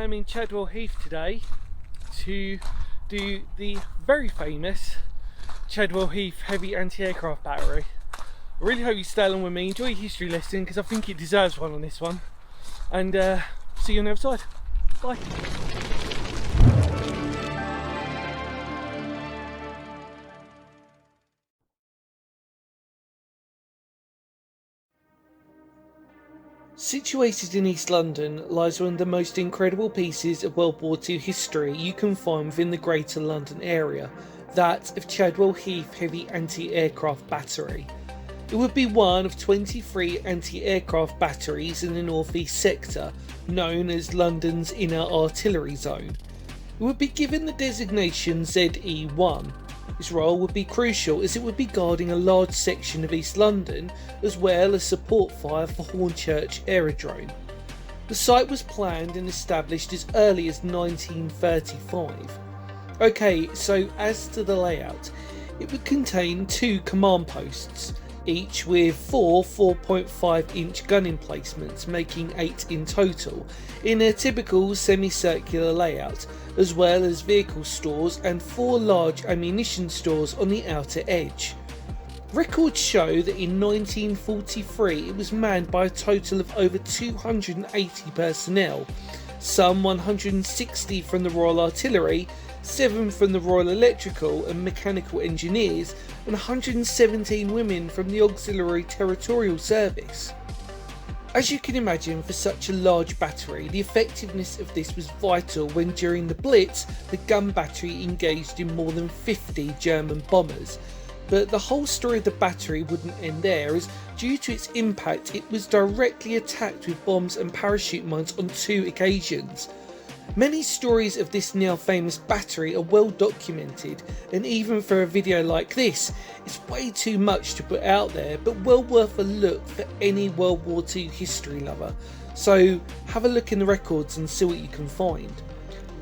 I am in Chadwell Heath today to do the very famous Chadwell Heath heavy anti-aircraft battery. I really hope you stay along with me, enjoy your history lesson because I think it deserves one on this one, and see you on the other side. Bye. Situated in East London lies one of the most incredible pieces of World War II history you can find within the Greater London area, that of Chadwell Heath Heavy Anti-Aircraft Battery. It would be one of 23 anti-aircraft batteries in the North East sector, known as London's Inner Artillery Zone. It would be given the designation ZE1. This role would be crucial as it would be guarding a large section of East London as well as support fire for Hornchurch Aerodrome. The site was planned and established as early as 1935. Okay, so as to the layout, it would contain 2 command posts, each with 4 4.5 inch gun emplacements, making 8 in total, in a typical semicircular layout, as well as vehicle stores and 4 large ammunition stores on the outer edge. Records show that in 1943 it was manned by a total of over 280 personnel, some 160 from the Royal Artillery, 7 from the Royal Electrical and Mechanical Engineers, and 117 women from the Auxiliary Territorial Service. As you can imagine, for such a large battery, the effectiveness of this was vital when during the Blitz, the gun battery engaged in more than 50 German bombers. But the whole story of the battery wouldn't end there, as due to its impact it was directly attacked with bombs and parachute mines on 2 occasions. Many stories of this now famous battery are well documented, and even for a video like this, it's way too much to put out there, but well worth a look for any World War II history lover. So have a look in the records and see what you can find.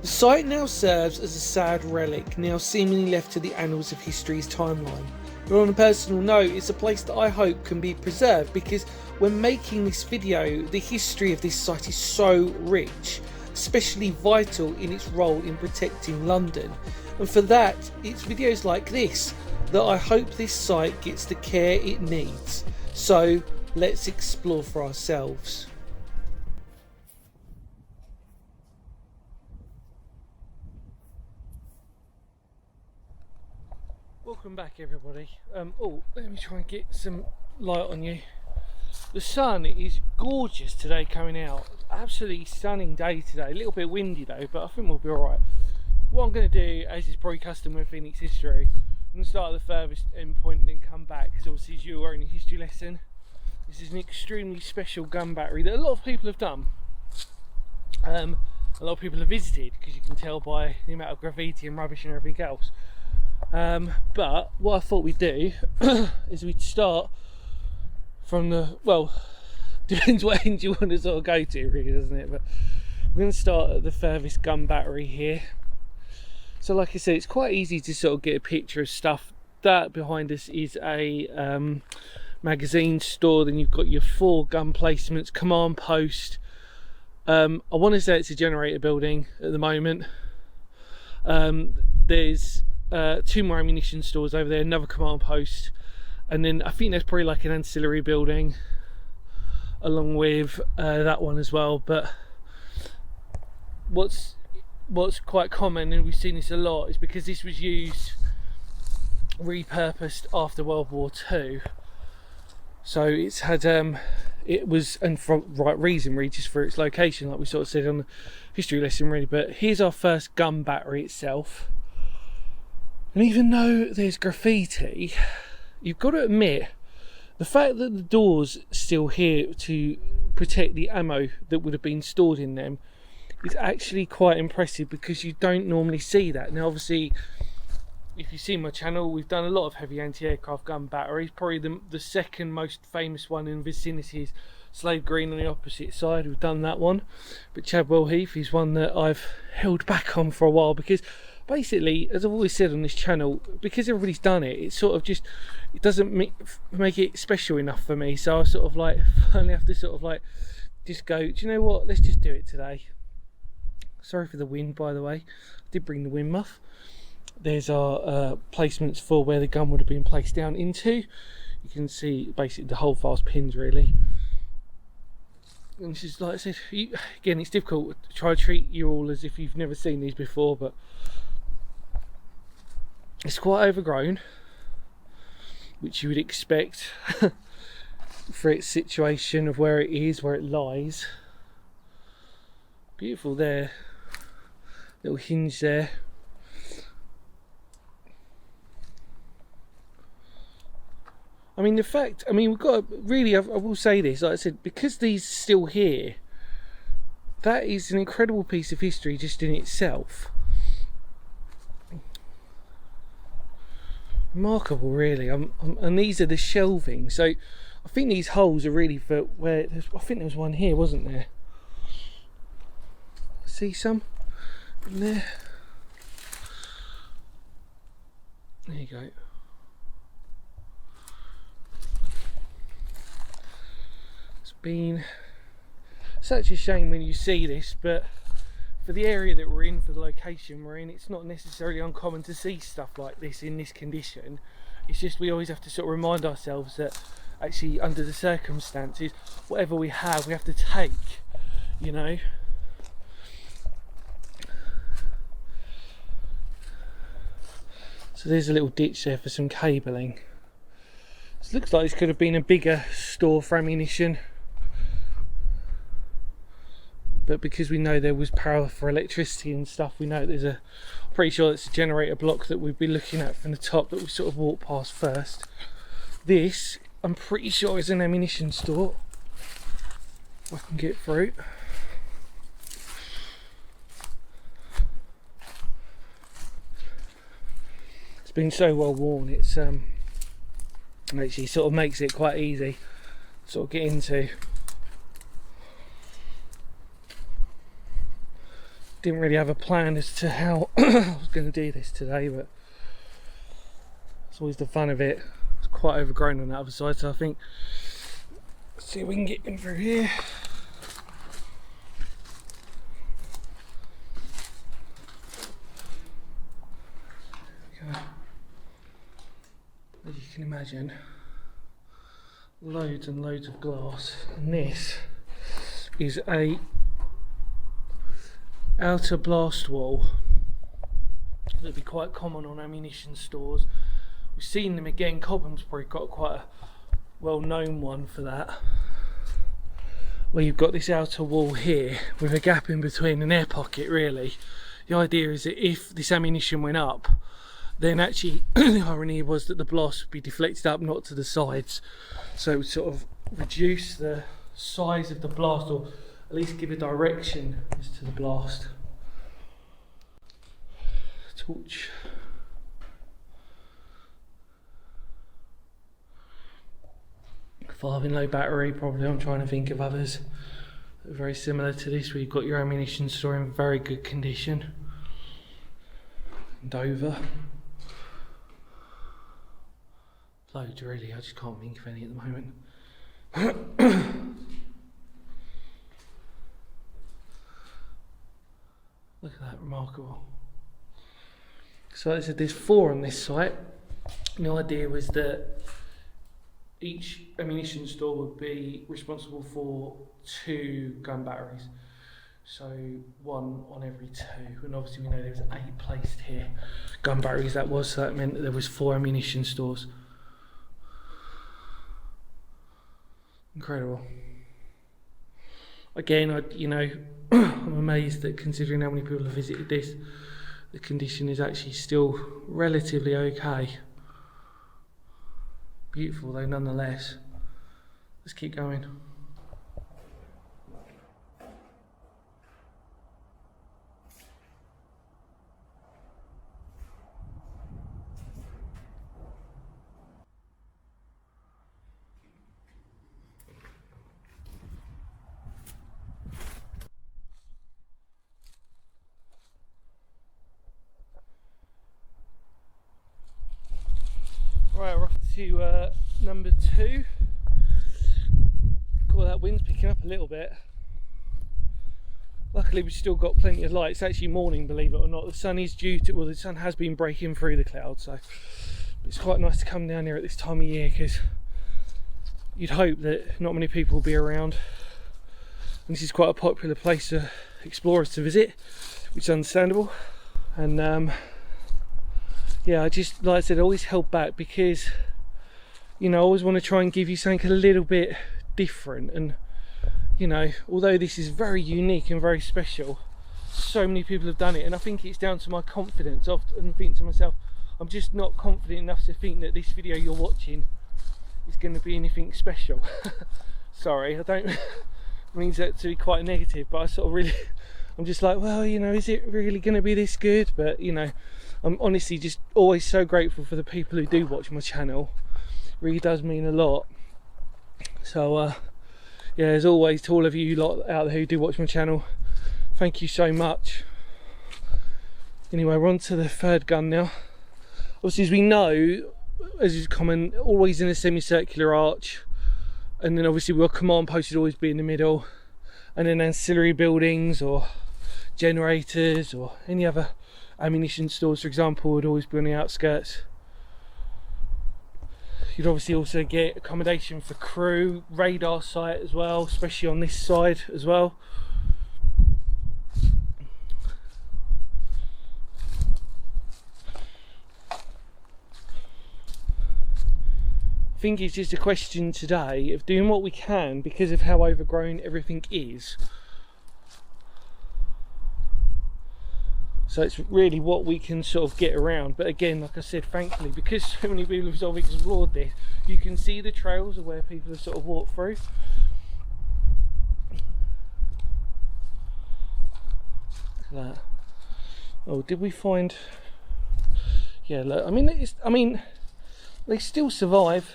The site now serves as a sad relic, now seemingly left to the annals of history's timeline. But on a personal note, it's a place that I hope can be preserved, because when making this video, the history of this site is so rich, especially vital in its role in protecting London, and for that it's videos like this that I hope this site gets the care it needs. So let's explore for ourselves. Welcome back everybody. Oh, let me try and get some light on you. The sun is gorgeous today coming out. Absolutely stunning day today. A little bit windy though, but I think we'll be alright. What I'm going to do, as is probably custom with Phoenix history, I'm going to start at the furthest end point and then come back, because obviously as you were in a history lesson, this is an extremely special gun battery that a lot of people have done. A lot of people have visited, because you can tell by the amount of graffiti and rubbish and everything else. But what I thought we'd do is we'd start from the, well, depends what end you want to sort of go to really, doesn't it? But we're going to start at the furthest gun battery here. So like I said, it's quite easy to sort of get a picture of stuff. That behind us is a magazine store. Then you've got your 4 gun placements, command post. I want to say it's a generator building at the moment. There's 2 more ammunition stores over there, another command post, and then I think there's probably like an ancillary building along with that one as well. But what's quite common, and we've seen this a lot, is because this was used, repurposed after World War II, so it's had it was, and for right reason really, just for its location, like we sort of said on the history lesson really. But here's our first gun battery itself, and even though there's graffiti, you've got to admit the fact that the door's still here to protect the ammo that would have been stored in them is actually quite impressive, because you don't normally see that. Now obviously, if you see my channel, we've done a lot of heavy anti-aircraft gun batteries. Probably the second most famous one in the vicinity is Slade Green on the opposite side. We've done that one, but Chadwell Heath is one that I've held back on for a while, because basically, as I've always said on this channel, because everybody's done it, it's sort of just, it doesn't make it special enough for me. So I sort of like finally have to sort of like just go, do you know what, let's just do it today. Sorry for the wind, by the way. I did bring the wind muff. There's our placements for where the gun would have been placed down into. You can see basically the hold fast pins really. And it's just like I said, again, it's difficult to try to treat you all as if you've never seen these before, but it's quite overgrown, which you would expect for its situation of where it is, where it lies. Beautiful there, little hinge there. I mean, the fact, I mean, we've got to, really, I will say this, like I said, because these are still here, that is an incredible piece of history just in itself. Remarkable, really. And these are the shelving, so I think these holes are really for where, I think there was one here, wasn't there? See some in there? There you go. It's been such a shame when you see this, but for the area that we're in, for the location we're in, it's not necessarily uncommon to see stuff like this in this condition. It's just we always have to sort of remind ourselves that actually under the circumstances, whatever we have to take, you know. So there's a little ditch there for some cabling. This looks like this could have been a bigger store for ammunition, but because we know there was power for electricity and stuff, we know there's I'm pretty sure it's a generator block that we'd be looking at from the top that we sort of walked past first. This, I'm pretty sure, is an ammunition store. If I can get through. It's been so well worn, it's actually sort of makes it quite easy to sort of get into. Didn't really have a plan as to how I was going to do this today, but it's always the fun of it. It's quite overgrown on that other side, so I think let's see if we can get in through here. As you can imagine, loads and loads of glass, and this is a outer blast wall that'd be quite common on ammunition stores. We've seen them again. Cobham's probably got quite a well-known one for that, where you've got this outer wall here with a gap in between, an air pocket really. The idea is that if this ammunition went up, then actually the irony was that the blast would be deflected up, not to the sides, so it would sort of reduce the size of the blast, or at least give a direction as to the blast. Torch. Farthing low battery, probably. I'm trying to think of others that are very similar to this, where you've got your ammunition store in very good condition. Dover. Loads really, I just can't think of any at the moment. Look at that, remarkable. So as I said, there's 4 on this site. And the idea was that each ammunition store would be responsible for 2 gun batteries. So 1 on every 2, and obviously we know there was 8 placed here. Gun batteries that was, so that meant that there was 4 ammunition stores. Incredible. Again, I'm amazed that considering how many people have visited this, the condition is actually still relatively okay. Beautiful though, nonetheless. Let's keep going. Right, we're off to number 2. Cool, that wind's picking up a little bit. Luckily we've still got plenty of light. It's actually morning, believe it or not. The sun is due to, well, the sun has been breaking through the clouds, so it's quite nice to come down here at this time of year, because you'd hope that not many people will be around. And this is quite a popular place for explorers to visit, which is understandable. And yeah, I just, like I said, always held back because, you know, I always want to try and give you something a little bit different. And, you know, although this is very unique and very special, so many people have done it, and I think it's down to my confidence. I often think to myself, I'm just not confident enough to think that this video you're watching is going to be anything special. Sorry, I don't mean that to be quite negative, but I sort of really, I'm just like, well, you know, is it really going to be this good? But, you know, I'm honestly just always so grateful for the people who do watch my channel. It really does mean a lot. So yeah, as always, to all of you lot out there who do watch my channel, thank you so much. Anyway, we're on to the third gun now. Obviously, as we know, as is common, always in a semicircular arch, and then obviously our command post would always be in the middle, and then ancillary buildings or generators or any other ammunition stores, for example, would always be on the outskirts. You'd obviously also get accommodation for crew, radar site as well, especially on this side as well. I think it's just a question today of doing what we can because of how overgrown everything is. So it's really what we can sort of get around. But again, like I said, thankfully, because so many people have sort of explored this, you can see the trails of where people have sort of walked through. Look at that. Oh, did we find? Yeah, look. I mean, they still survive.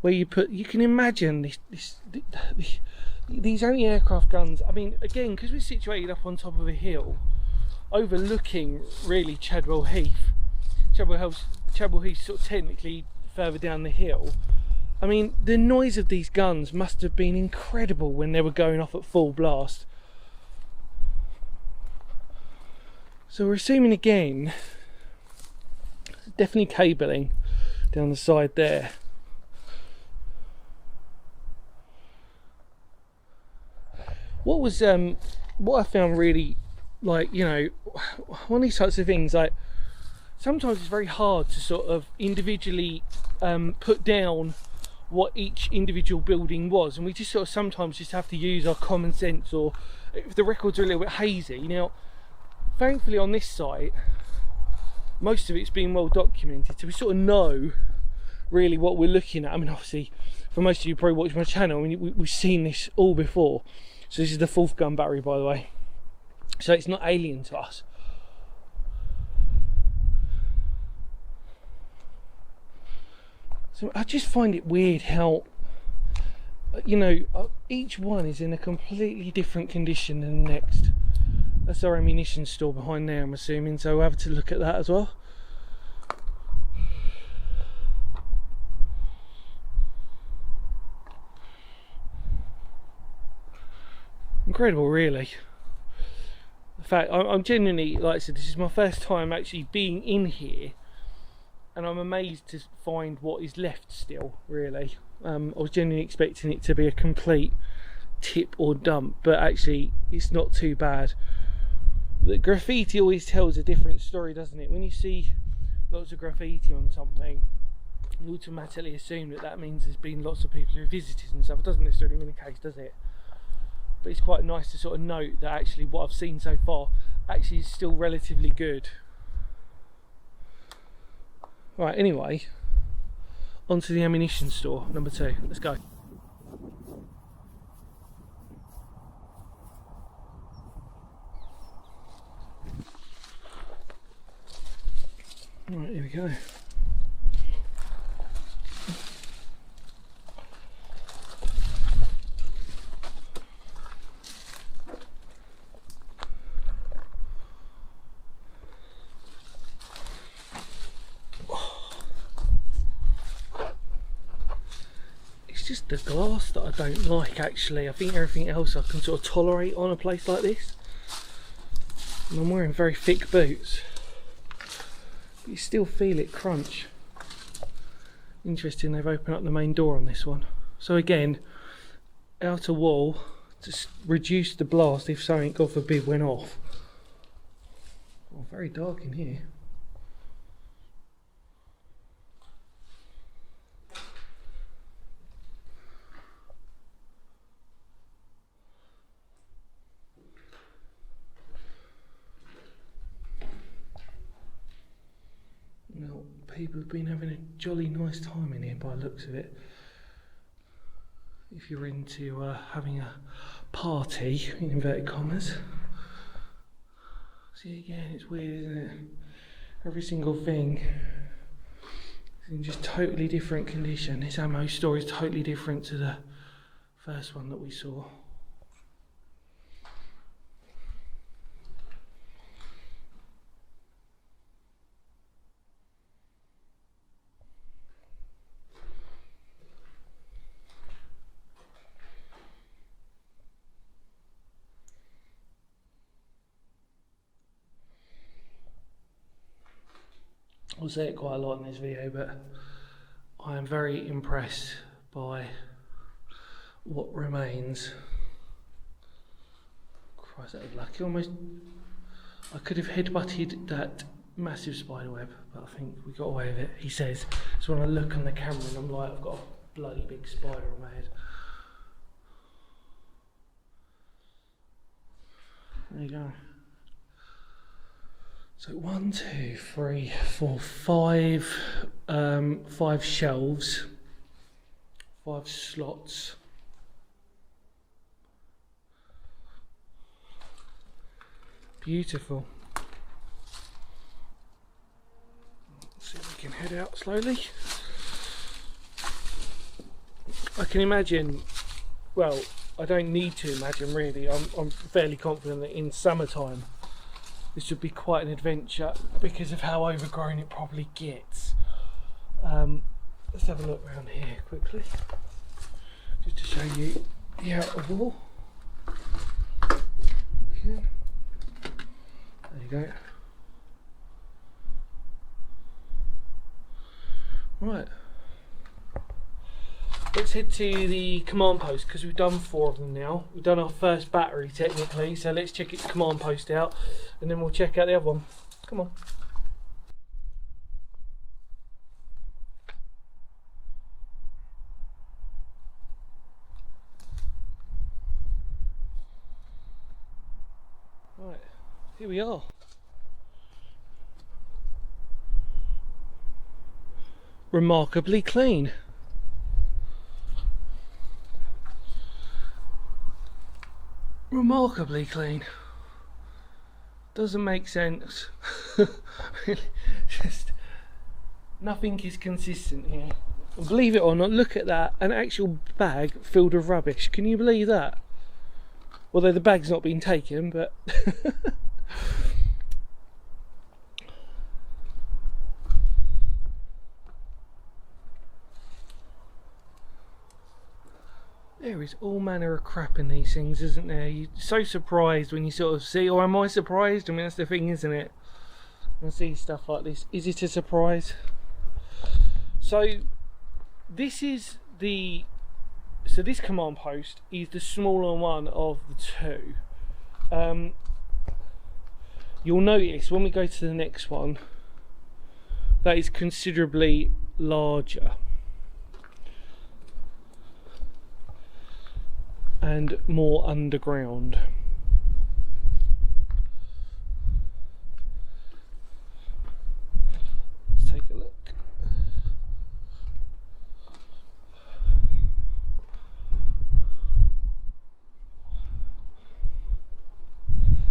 Where you can imagine these anti-aircraft guns. I mean, again, because we're situated up on top of a hill, overlooking really Chadwell Heath. Chadwell Heath sort of technically further down the hill. I mean, the noise of these guns must have been incredible when they were going off at full blast. So we're assuming again, definitely cabling down the side there. What I found really, like, you know, one of these types of things, like, sometimes it's very hard to sort of individually put down what each individual building was, and we just sort of sometimes just have to use our common sense, or if the records are a little bit hazy. Now, thankfully on this site, most of it's been well documented, so we sort of know really what we're looking at. I mean, obviously, for most of you who probably watch my channel, I mean, we've seen this all before. So this is the 4th gun battery, by the way. So it's not alien to us. So I just find it weird how, you know, each one is in a completely different condition than the next. That's our ammunition store behind there, I'm assuming, so we'll have to look at that as well. Incredible, really. In fact, I'm genuinely, like I said, this is my first time actually being in here, and I'm amazed to find what is left still, really. I was genuinely expecting it to be a complete tip or dump, but actually it's not too bad. The graffiti always tells a different story, doesn't it? When you see lots of graffiti on something, you automatically assume that means there's been lots of people who visited and stuff. It doesn't necessarily mean the case, does it? But it's quite nice to sort of note that actually what I've seen so far actually is still relatively good. Right, anyway, onto the ammunition store, number 2. Let's go. Right, here we go. just the glass that I don't like actually. I think everything else I can sort of tolerate on a place like this. And I'm wearing very thick boots. But you still feel it crunch. Interesting, they've opened up the main door on this one. So again, outer wall to reduce the blast if something, God forbid, went off. Oh, very dark in here. Well, people have been having a jolly nice time in here by the looks of it. If you're into having a party, in inverted commas. See again, it's weird, isn't it? Every single thing is in just totally different condition. This ammo store is totally different to the first one that we saw. I'll say it quite a lot in this video, but I am very impressed by what remains. Christ, that was lucky. Almost, I could have headbutted that massive spider web, but I think we got away with it. He says. So when I look on the camera and I'm like, I've got a bloody big spider on my head. There you go. So 1, 2, 3, 4, 5, 5 shelves, 5 slots. Beautiful. Let's see if we can head out slowly. I can imagine, well, I don't need to imagine really, I'm fairly confident that in summertime this would be quite an adventure because of how overgrown it probably gets. Let's have a look around here quickly, just to show you the outer wall. Okay. There you go. Right. Let's head to the command post because we've done 4 of them now. We've done our first battery technically, so let's check its command post out and then we'll check out the other one. Come on. Right, here we are. Remarkably clean. Remarkably clean. Doesn't make sense. Just nothing is consistent here. Believe it or not, look at that, an actual bag filled with rubbish. Can you believe that? Although the bag's not been taken, but there is all manner of crap in these things, isn't there? You're so surprised when you sort of see, or am I surprised? I mean, that's the thing, isn't it? When I see stuff like this, is it a surprise? So this is the, so this command post is the smaller one of the 2. You'll notice when we go to the next one, that is considerably larger and more underground. Let's take a look.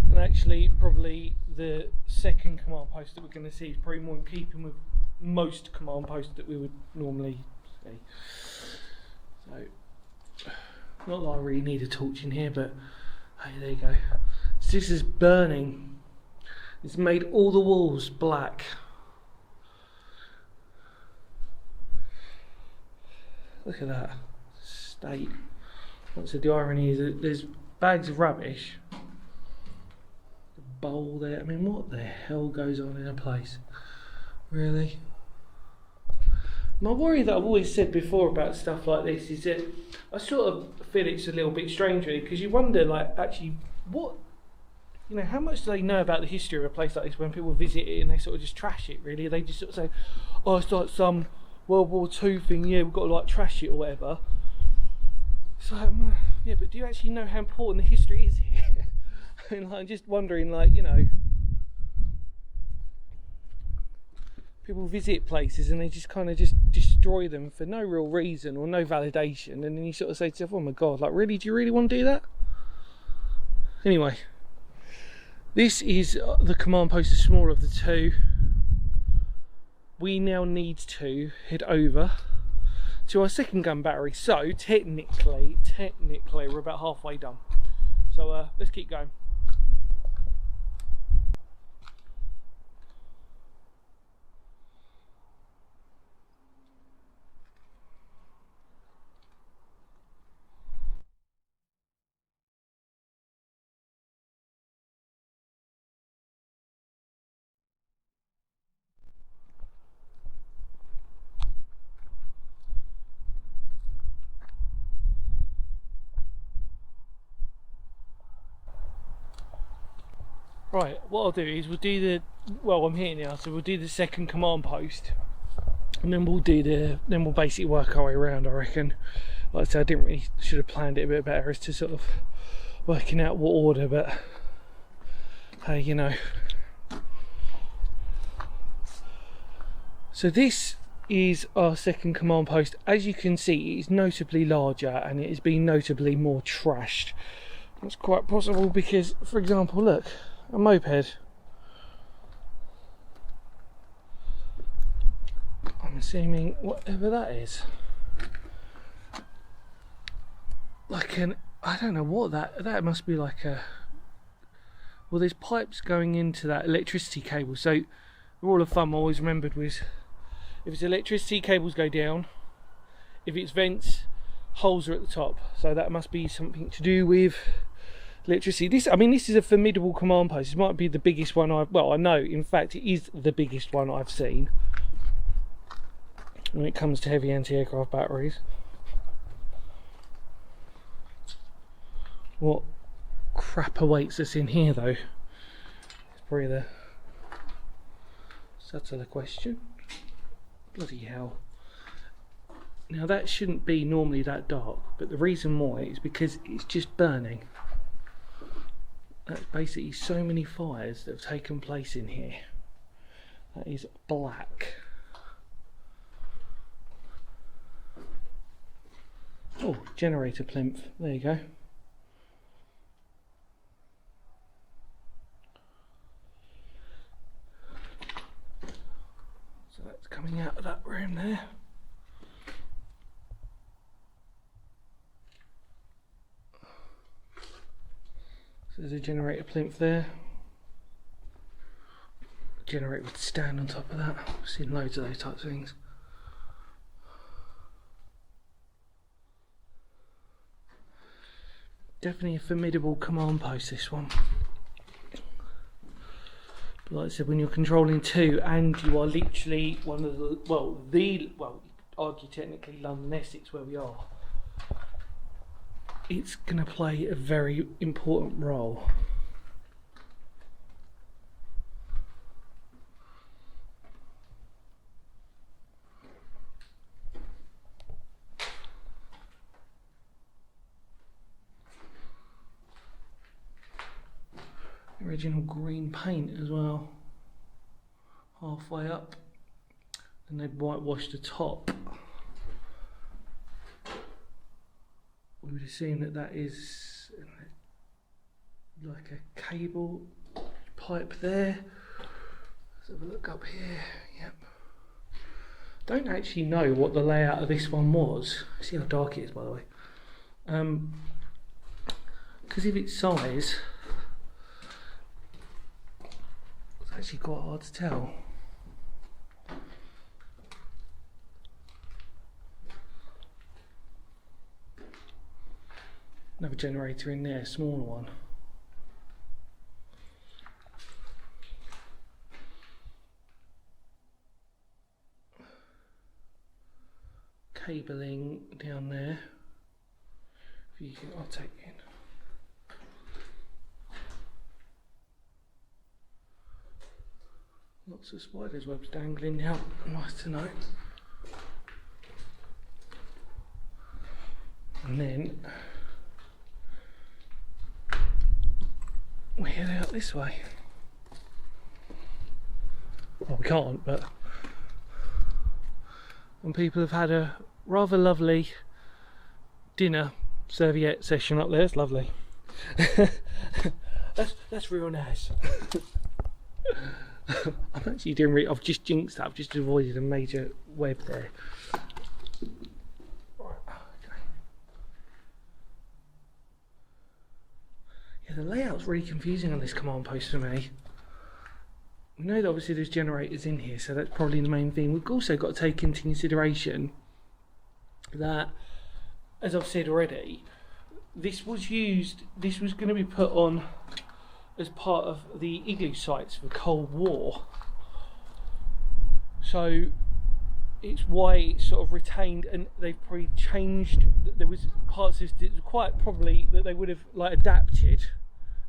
And actually, probably the second command post that we're going to see is probably more in keeping with most command posts that we would normally see. So, not that I really need a torch in here, but hey, there you go. So this is burning. It's made all the walls black. Look at that. state. What's the irony is that there's bags of rubbish, the bowl there. I mean, what the hell goes on in a place? Really? My worry that I've always said before about stuff like this is that I sort of feel it's a little bit strange, really, because you wonder, like, actually, what, you know, how much do they know about the history of a place like this when people visit it and they sort of just trash it, really? They just sort of say, oh, it's like some World War II thing, yeah, we've got to, like, trash it or whatever. So, yeah, but do you actually know how important the history is here? And I'm just wondering, like, you know, people visit places and they just kind of just destroy them for no real reason or no validation, and then you sort of say to yourself, oh my god, like, really, do you really want to do that? Anyway, this is the command post, the smaller of the two. We now need to head over to our second gun battery, so technically we're about halfway done, so let's keep going. Right, what I'll do is we'll do the, well, I'm here now, so we'll do the second command post, and then we'll basically work our way around, I reckon. Like I said, should have planned it a bit better as to sort of working out what order, but hey, you know. So this is our second command post. As you can see, it is notably larger and it has been notably more trashed. That's quite possible because, for example, look, a moped. I'm assuming whatever that is. Like I don't know what that must be, like a, well, there's pipes going into that electricity cable. So the rule of thumb I always remembered was, if it's electricity cables go down, if it's vents, holes are at the top. So that must be something to do with electricity. This is a formidable command post. This might be the biggest one I know, in fact it is the biggest one I've seen when it comes to heavy anti-aircraft batteries. What crap awaits us in here though? It's probably the subtler question. Bloody hell. Now that shouldn't be normally that dark, but the reason why is because it's just burning. That's basically so many fires that have taken place in here. That is black. Oh, generator plinth. There you go. So that's coming out of that room there. There's a generator plinth there. Generator would stand on top of that. I've seen loads of those types of things. Definitely a formidable command post, this one. But like I said, when you're controlling two and you are literally one of the, well, you could argue technically London Essex where we are, it's going to play a very important role. Original green paint as well, halfway up, and they've whitewashed the top. We would assume that is like a cable pipe there. Let's have a look up here. Yep. Don't actually know what the layout of this one was. See how dark it is, by the way. Because of its size, it's actually quite hard to tell. Another generator in there, smaller one. Cabling down there. If you can, I'll take in. Lots of spiders' webs dangling down. Nice to know. And then we head out this way. Well, we can't, but and people have had a rather lovely dinner serviette session up there. It's lovely. that's real nice. I'm actually doing I've just jinxed that. I've just avoided a major web there. Right, okay. Yeah, the layout's really confusing on this command post for me. We know that obviously there's generators in here, so that's probably the main thing. We've also got to take into consideration that, as I've said already, this was going to be put on as part of the igloo sites for the Cold War. So it's why it's sort of retained, and they've probably changed. There was parts of it quite probably that they would have like adapted.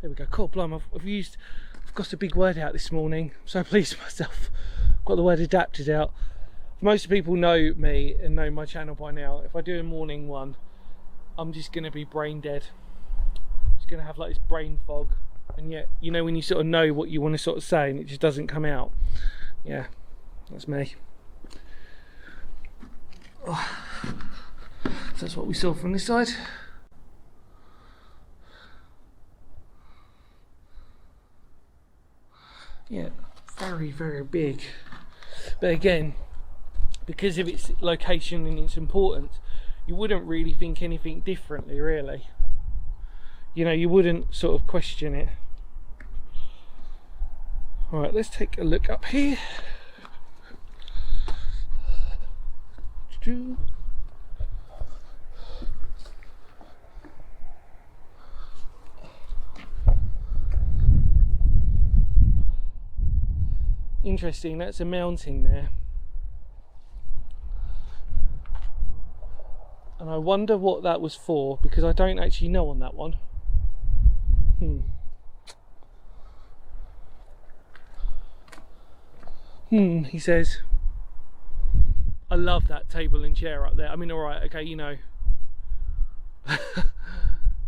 There we go. Cool, blimey, I've got a big word out this morning. I'm so pleased with myself. I've got the word adapted out. Most people know me and know my channel by now. If I do a morning one, I'm just going to be brain dead. I'm just going to have like this brain fog. And yet, you know, when you sort of know what you want to sort of say and it just doesn't come out. Yeah, that's me. Oh. So that's what we saw from this side. Yeah, very, very big. But again, because of its location and its importance, you wouldn't really think anything differently, really. You know, you wouldn't sort of question it. Alright, let's take a look up here. Interesting, that's a mounting there. And I wonder what that was for, because I don't actually know on that one. He says, I love that table and chair up there. I mean, alright, okay, you know.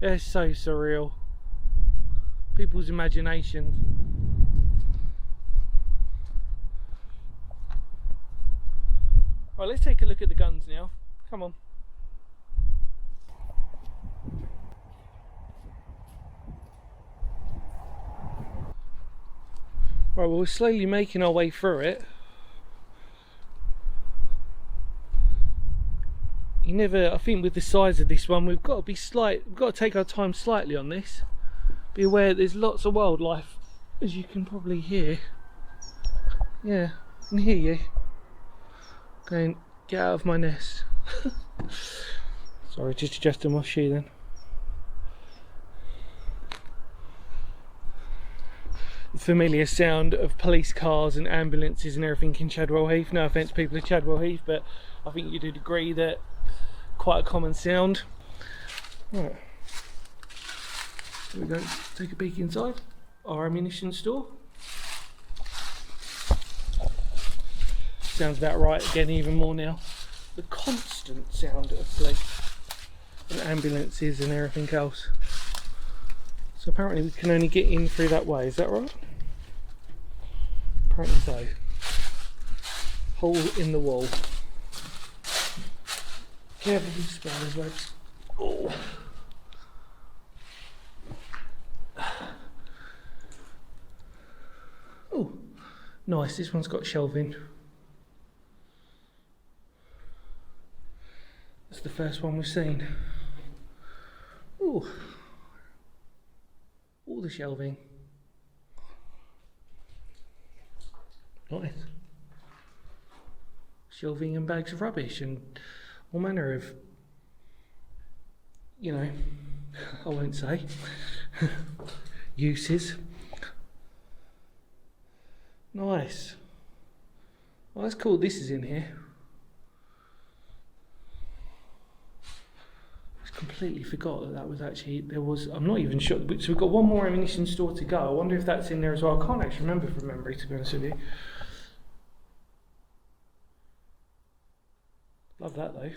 It's so surreal. People's imaginations. Right, let's take a look at the guns now. Come on. Right, well, we're slowly making our way through it. You never, I think with the size of this one, we've got to take our time slightly on this. Be aware there's lots of wildlife, as you can probably hear. Yeah, I can hear you. Going, get out of my nest. Sorry, just adjusting my shoe then. The familiar sound of police cars and ambulances and everything in Chadwell Heath. No offence, people of Chadwell Heath, but I think you'd agree that quite a common sound. Right. Here we go. Take a peek inside our ammunition store. Sounds about right again, even more now. The constant sound of police and ambulances and everything else. So apparently we can only get in through that way, is that right? Apparently so. Hole in the wall. Careful with spiders' webs. Oh. Oh, nice, this one's got shelving. That's the first one we've seen. Ooh. All the shelving. Nice. Shelving and bags of rubbish and all manner of, you know, I won't say. Uses. Nice. Well, that's cool. This is in here. I completely forgot that was actually, there was, I'm not even sure. So we've got one more ammunition store to go. I wonder if that's in there as well. I can't actually remember from memory, to be honest with you. Love that though.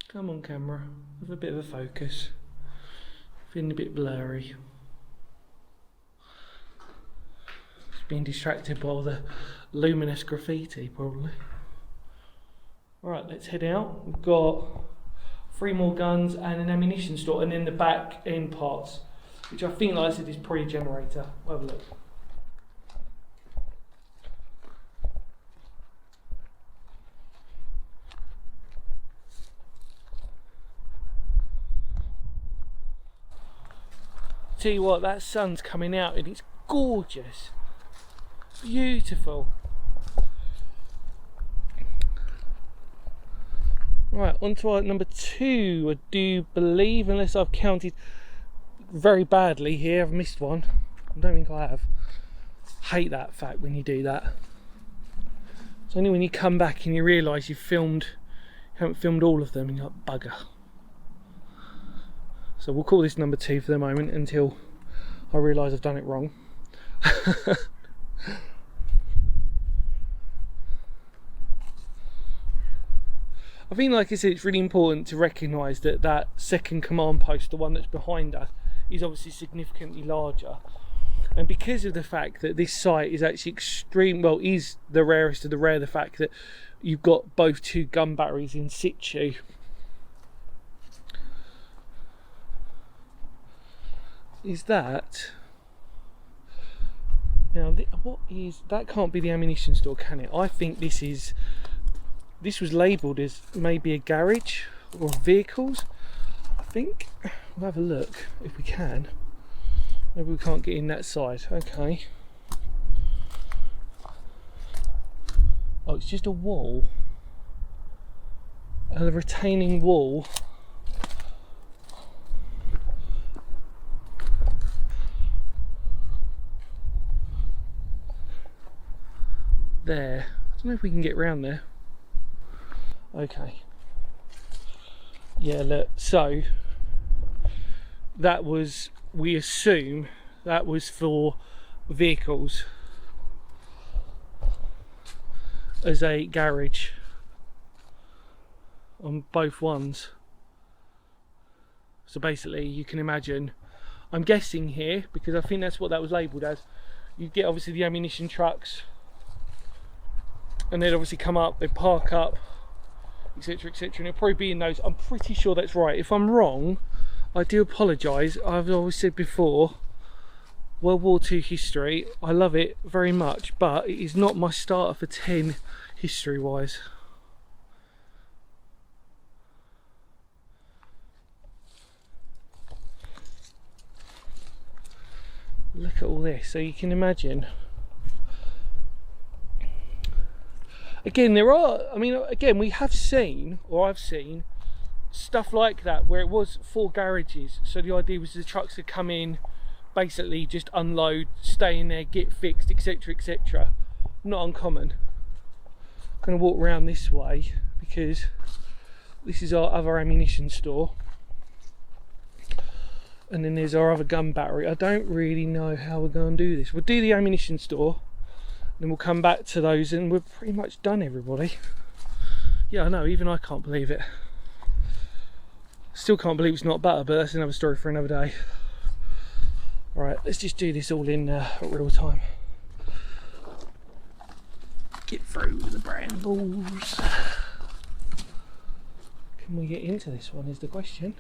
Come on, camera. Have a bit of a focus. Feeling a bit blurry. Just being distracted by all the luminous graffiti, probably. Alright, let's head out. We've got 3 more guns and an ammunition store, and then the back end parts, which I think, like I said, is probably a generator. We'll have a look. Tell you what, that sun's coming out and it's gorgeous. Beautiful. Right, on to our number 2, I do believe, unless I've counted very badly here, I've missed one. I don't think I have. Hate that fact when you do that. It's only when you come back and you realise you haven't filmed all of them and you're like, bugger. So we'll call this number 2 for the moment until I realise I've done it wrong. I think, like I said, it's really important to recognise that that second command post, the one that's behind us, is obviously significantly larger. And because of the fact that this site is actually is the rarest of the rare, the fact that you've got both 2 gun batteries in situ. Is that now? What is that? Can't be the ammunition store, can it? I think this was labelled as maybe a garage or vehicles. I think we'll have a look if we can. Maybe we can't get in that side. Okay. Oh, it's just a wall, a retaining wall. There. I don't know if we can get round there. Okay. Yeah, look, so that was, we assume that was for vehicles as a garage on both ones. So basically you can imagine, I'm guessing here, because I think that's what that was labelled as, you get obviously the ammunition trucks, and they'd obviously come up, they'd park up, etc, etc, and it'll probably be in those. I'm pretty sure that's right. If I'm wrong, I do apologise. I've always said before, World War II history, I love it very much, but it is not my starter for 10 history wise. Look at all this, so you can imagine. Again, there are, I mean, again, we have seen, or I've seen, stuff like that where it was 4 garages. So the idea was the trucks would come in, basically just unload, stay in there, get fixed, etc, etc. Not uncommon. I'm going to walk around this way because this is our other ammunition store. And then there's our other gun battery. I don't really know how we're going to do this. We'll do the ammunition store, then we'll come back to those, and we're pretty much done, everybody. Yeah, I know, even I can't believe it. Still can't believe it's not butter, but that's another story for another day. Alright, let's just do this all in real time. Get through the brambles. Can we get into this one is the question.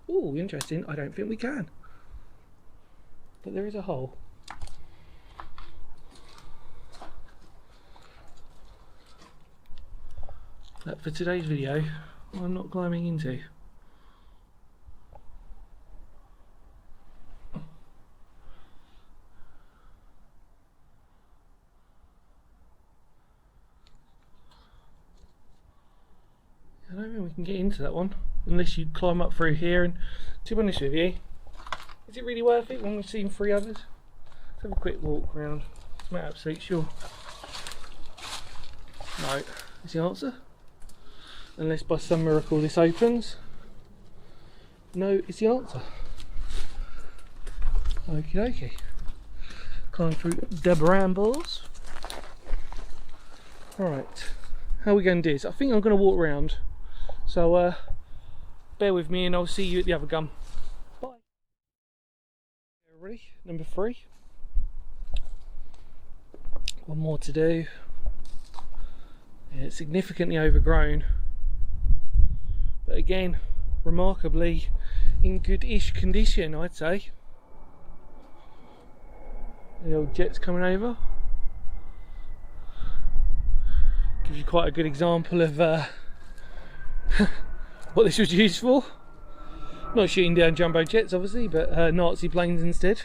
Oh, interesting. I don't think we can. But there is a hole. That for today's video, I'm not climbing into. can get into that one unless you climb up through here. And to be honest with you, is it really worth it when we've seen 3 others? Let's have a quick walk around. I'm not absolutely sure. No, is the answer. Unless by some miracle this opens. No is the answer. Okie dokie. Climb through the brambles. Alright, how are we going to do this? I think I'm going to walk around. So bear with me and I'll see you at the other gum. Bye. Ready? Number 3. One more to do. Yeah, it's significantly overgrown. But again, remarkably in good-ish condition, I'd say. The old jet's coming over. Gives you quite a good example of what this was used for. Not shooting down jumbo jets obviously, but Nazi planes instead.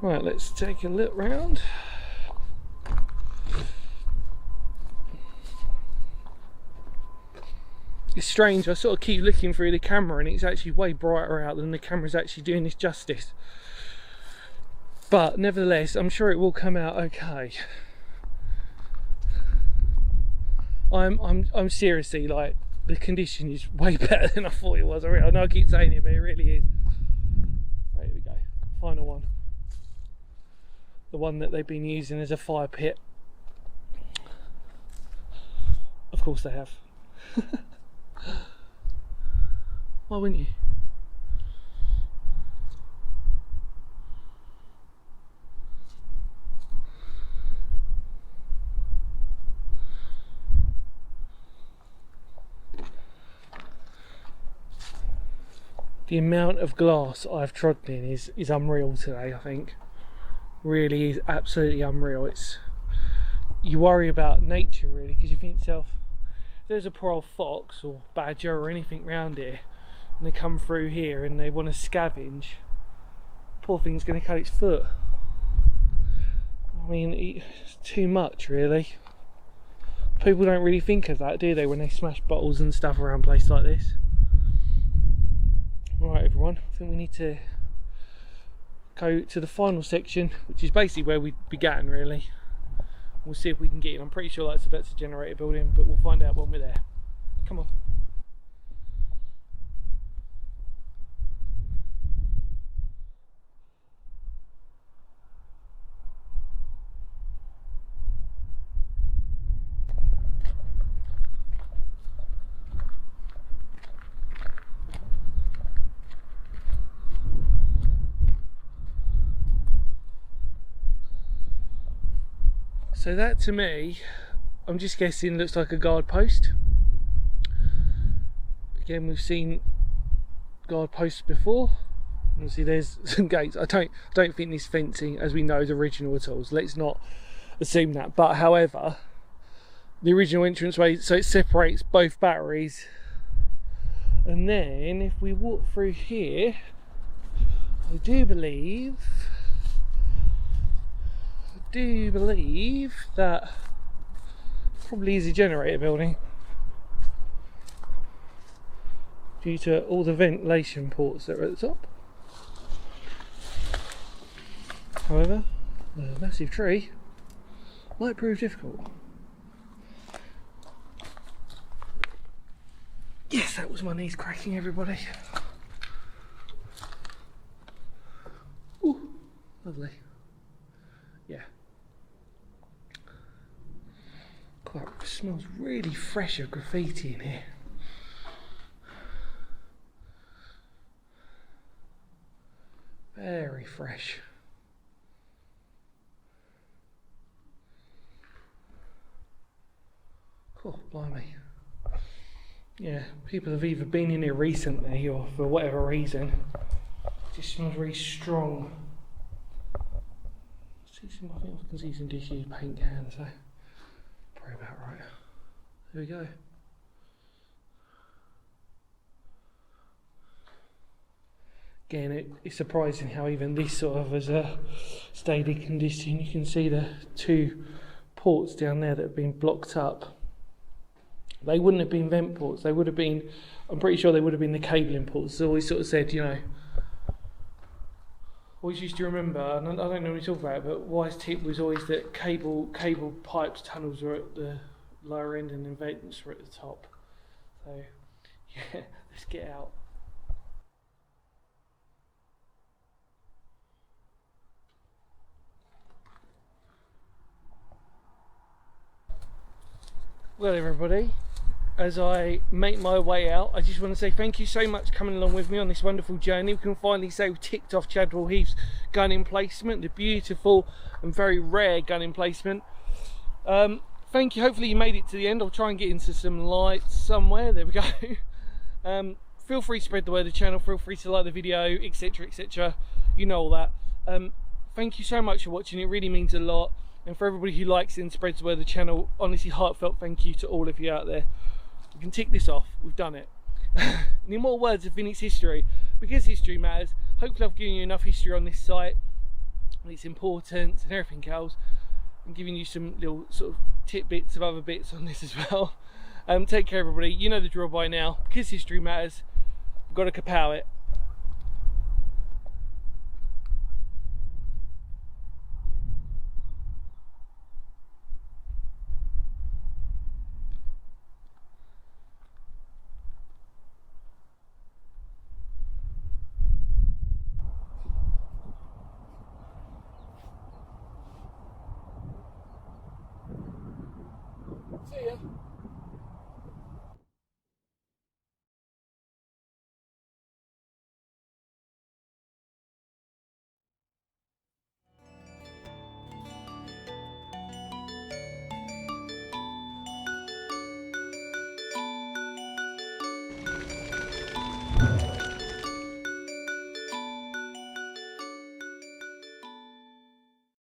Right, let's take a look round. It's strange, I sort of keep looking through the camera and it's actually way brighter out than the camera's actually doing this justice. But nevertheless, I'm sure it will come out okay. I'm seriously, like, the condition is way better than I thought it was. I know I keep saying it, but it really is. Right, here we go. Final one. The one that they've been using as a fire pit. Of course they have. Why wouldn't you? The amount of glass I've trodden in is unreal today, I think. Really is absolutely unreal. You worry about nature really, because you think to yourself, if there's a poor old fox or badger or anything round here and they come through here and they want to scavenge, poor thing's going to cut its foot. I mean, it's too much really. People don't really think of that, do they, when they smash bottles and stuff around a place like this. Right everyone, I think we need to go to the final section, which is basically where we began really. We'll see if we can get in. I'm pretty sure that's a generator building, but we'll find out when we're there. Come on. So that to me, I'm just guessing, looks like a guard post. Again, we've seen guard posts before. Obviously there's some gates. I don't think this fencing, as we know, is original at all, so let's not assume that. But however, the original entranceway, so it separates both batteries. And then if we walk through here, I do believe that probably is a generator building, due to all the ventilation ports that are at the top. However, the massive tree might prove difficult. Yes, that was my knees cracking, everybody. Ooh, lovely. Yeah. Quite, it smells really fresh of graffiti in here. Very fresh. Cool, blimey. Yeah, people have either been in here recently or for whatever reason. It just smells really strong. I think I can see some disused paint cans, so probably about right. There we go. Again, it's surprising how even this sort of has stayed in condition. You can see the two ports down there that have been blocked up. They wouldn't have been vent ports. They would have been, I'm pretty sure they would have been the cabling ports. So I always sort of said, you know, always used to remember, and I don't normally talk about it, but wise tip was always that cable pipes, tunnels were at the lower end and the vents were at the top. So yeah, let's get out. Well, everybody, as I make my way out, I just want to say thank you so much for coming along with me on this wonderful journey. We can finally say we've ticked off Chadwell Heath's gun emplacement, the beautiful and very rare gun emplacement. Thank you. Hopefully you made it to the end. I'll try and get into some lights somewhere. There we go. Feel free to spread the word of the channel. Feel free to like the video, etc, etc. You know all that. Thank you so much for watching. It really means a lot. And for everybody who likes it and spreads the word of the channel, honestly, heartfelt thank you to all of you out there. We can tick this off. We've done it. Any more words of Phoenix history? Because history matters. Hopefully I've given you enough history on this site and its importance and everything else. I'm giving you some little sort of tidbits of other bits on this as well. Take care, everybody. You know the drill by now. Because history matters, we've got to kapow it. See ya.